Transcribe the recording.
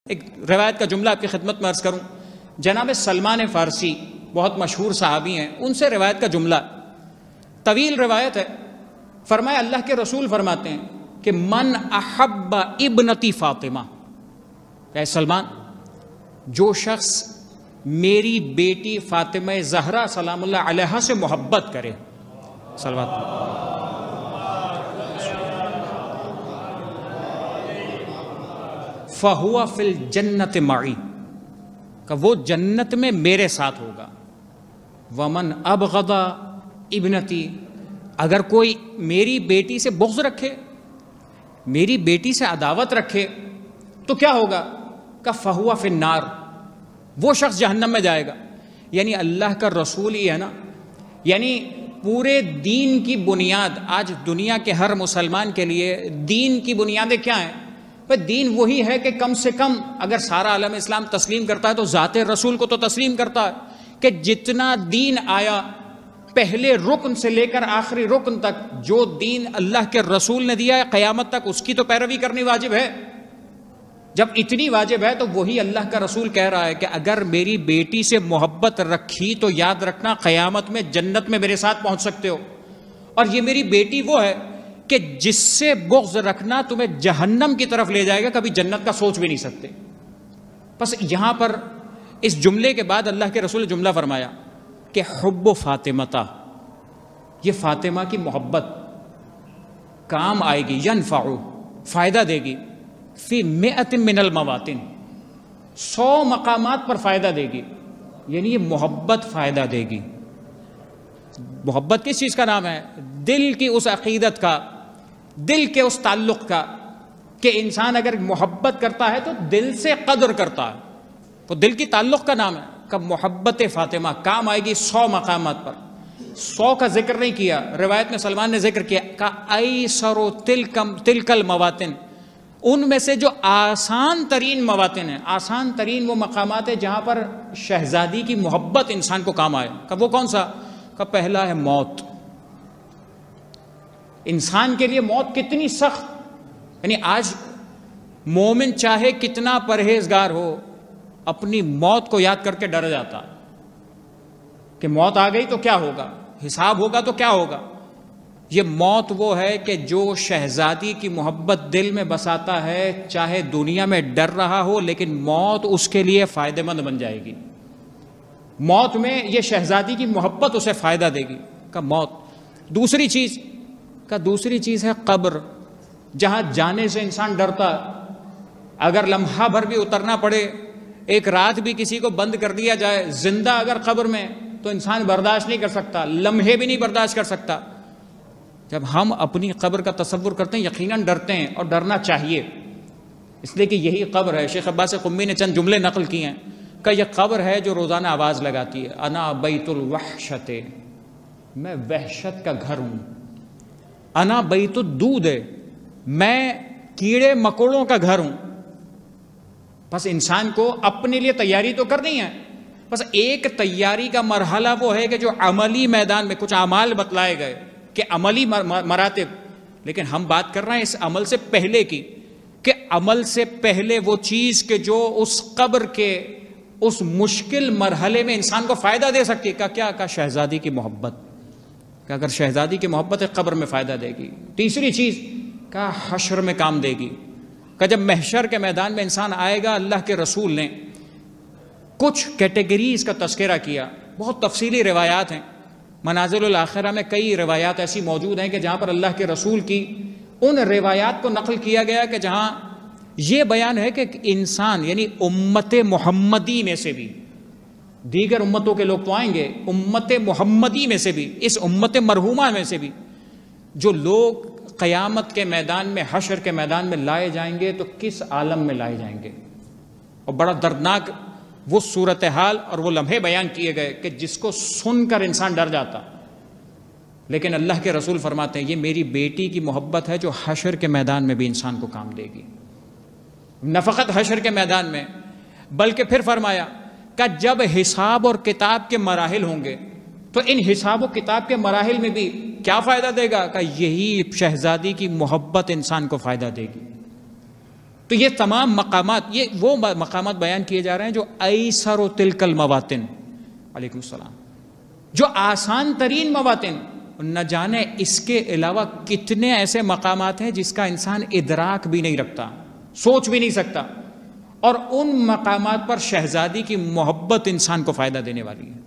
ایک روایت کا جملہ آپ کی خدمت میں عرض کروں. جناب سلمان فارسی بہت مشہور صحابی ہیں، ان سے روایت کا جملہ طویل روایت ہے. فرمایا اللہ کے رسول فرماتے ہیں کہ من احب ابنتی فاطمہ، اے سلمان، جو شخص میری بیٹی فاطمہ زہرا سلام اللہ علیہا سے محبت کرے، صلوات فَهُوَ فِي الْجَنَّةِ مَعِي، کہ وہ جنت میں میرے ساتھ ہوگا. وَمَنْ أَبْغَضَ ابنتی، اگر کوئی میری بیٹی سے بغض رکھے، میری بیٹی سے عداوت رکھے تو کیا ہوگا؟ کہ فَهُوَ فِي النَّارِ، وہ شخص جہنم میں جائے گا. یعنی اللہ کا رسول ہی ہے نا، یعنی پورے دین کی بنیاد آج دنیا کے ہر مسلمان کے لیے دین کی بنیادیں کیا ہیں؟ دین وہی ہے کہ کم سے کم اگر سارا عالم اسلام تسلیم کرتا ہے تو ذات رسول کو تو تسلیم کرتا ہے کہ جتنا دین آیا پہلے رکن سے لے کر آخری رکن تک، جو دین اللہ کے رسول نے دیا ہے قیامت تک اس کی تو پیروی کرنی واجب ہے. جب اتنی واجب ہے تو وہی اللہ کا رسول کہہ رہا ہے کہ اگر میری بیٹی سے محبت رکھی تو یاد رکھنا قیامت میں جنت میں میرے ساتھ پہنچ سکتے ہو. اور یہ میری بیٹی وہ ہے کہ جس سے بغض رکھنا تمہیں جہنم کی طرف لے جائے گا، کبھی جنت کا سوچ بھی نہیں سکتے. بس یہاں پر اس جملے کے بعد اللہ کے رسول نے جملہ فرمایا کہ حب فاطمہ، یہ فاطمہ کی محبت کام آئے گی، ینفع، فائدہ دے گی، فی مئۃ من المواطن، 100 مقامات پر فائدہ دے گی. یعنی یہ محبت فائدہ دے گی. محبت کس چیز کا نام ہے؟ دل کی اس عقیدت کا، دل کے اس تعلق کا کہ انسان اگر محبت کرتا ہے تو دل سے قدر کرتا ہے، وہ دل کی تعلق کا نام ہے. کہ محبت فاطمہ کام آئے گی 100 مقامات پر. 100 کا ذکر نہیں کیا، روایت میں سلمان نے ذکر کیا کہ ایسر تلک المواطن، ان میں سے جو آسان ترین مواطن ہیں، آسان ترین وہ مقامات ہیں جہاں پر شہزادی کی محبت انسان کو کام آئے. کہ وہ کون سا؟ کہ پہلا ہے موت. انسان کے لیے موت کتنی سخت، یعنی آج مومن چاہے کتنا پرہیزگار ہو اپنی موت کو یاد کر کے ڈر جاتا کہ موت آ گئی تو کیا ہوگا، حساب ہوگا تو کیا ہوگا. یہ موت وہ ہے کہ جو شہزادی کی محبت دل میں بساتا ہے، چاہے دنیا میں ڈر رہا ہو لیکن موت اس کے لیے فائدہ مند بن جائے گی. موت میں یہ شہزادی کی محبت اسے فائدہ دے گی. کہ موت. دوسری چیز ہے قبر، جہاں جانے سے انسان ڈرتا. اگر لمحہ بھر بھی اترنا پڑے، ایک رات بھی کسی کو بند کر دیا جائے زندہ اگر قبر میں، تو انسان برداشت نہیں کر سکتا، لمحے بھی نہیں برداشت کر سکتا. جب ہم اپنی قبر کا تصور کرتے ہیں یقیناً ڈرتے ہیں، اور ڈرنا چاہیے، اس لیے کہ یہی قبر ہے. شیخ عباس قمی نے چند جملے نقل کیے ہیں کہ یہ قبر ہے جو روزانہ آواز لگاتی ہے، انا بیت الوحشت، میں وحشت کا گھر ہوں. انا بیت الدود، میں کیڑے مکوڑوں کا گھر ہوں. بس انسان کو اپنے لیے تیاری تو کرنی ہے. بس ایک تیاری کا مرحلہ وہ ہے کہ جو عملی میدان میں کچھ اعمال بتلائے گئے کہ عملی مراتب، لیکن ہم بات کر رہے ہیں اس عمل سے پہلے کی، کہ عمل سے پہلے وہ چیز کہ جو اس قبر کے اس مشکل مرحلے میں انسان کو فائدہ دے سکتی. کا کیا؟ کا شہزادی کی محبت. کہ اگر شہزادی کی محبت قبر میں فائدہ دے گی. تیسری چیز کا حشر میں کام دے گی. کہ جب محشر کے میدان میں انسان آئے گا، اللہ کے رسول نے کچھ کیٹیگریز کا تذکرہ کیا، بہت تفصیلی روایات ہیں. منازل الآخرہ میں کئی روایات ایسی موجود ہیں کہ جہاں پر اللہ کے رسول کی ان روایات کو نقل کیا گیا کہ جہاں یہ بیان ہے کہ انسان یعنی امت محمدی میں سے بھی، دیگر امتوں کے لوگ تو آئیں گے، امت محمدی میں سے بھی، اس امت مرحومہ میں سے بھی جو لوگ قیامت کے میدان میں، حشر کے میدان میں لائے جائیں گے تو کس عالم میں لائے جائیں گے. اور بڑا دردناک وہ صورتحال اور وہ لمحے بیان کیے گئے کہ جس کو سن کر انسان ڈر جاتا. لیکن اللہ کے رسول فرماتے ہیں یہ میری بیٹی کی محبت ہے جو حشر کے میدان میں بھی انسان کو کام دے گی. نہ فقط حشر کے میدان میں، بلکہ پھر فرمایا کہ جب حساب اور کتاب کے مراحل ہوں گے تو ان حساب و کتاب کے مراحل میں بھی کیا فائدہ دے گا؟ کہ یہی شہزادی کی محبت انسان کو فائدہ دے گی. تو یہ تمام مقامات، یہ وہ مقامات بیان کیے جا رہے ہیں جو ایسر و تلک المواطن، علیکم السلام، جو آسان ترین مواطن، نہ جانے اس کے علاوہ کتنے ایسے مقامات ہیں جس کا انسان ادراک بھی نہیں رکھتا، سوچ بھی نہیں سکتا، اور ان مقامات پر شہزادی کی محبت انسان کو فائدہ دینے والی ہے۔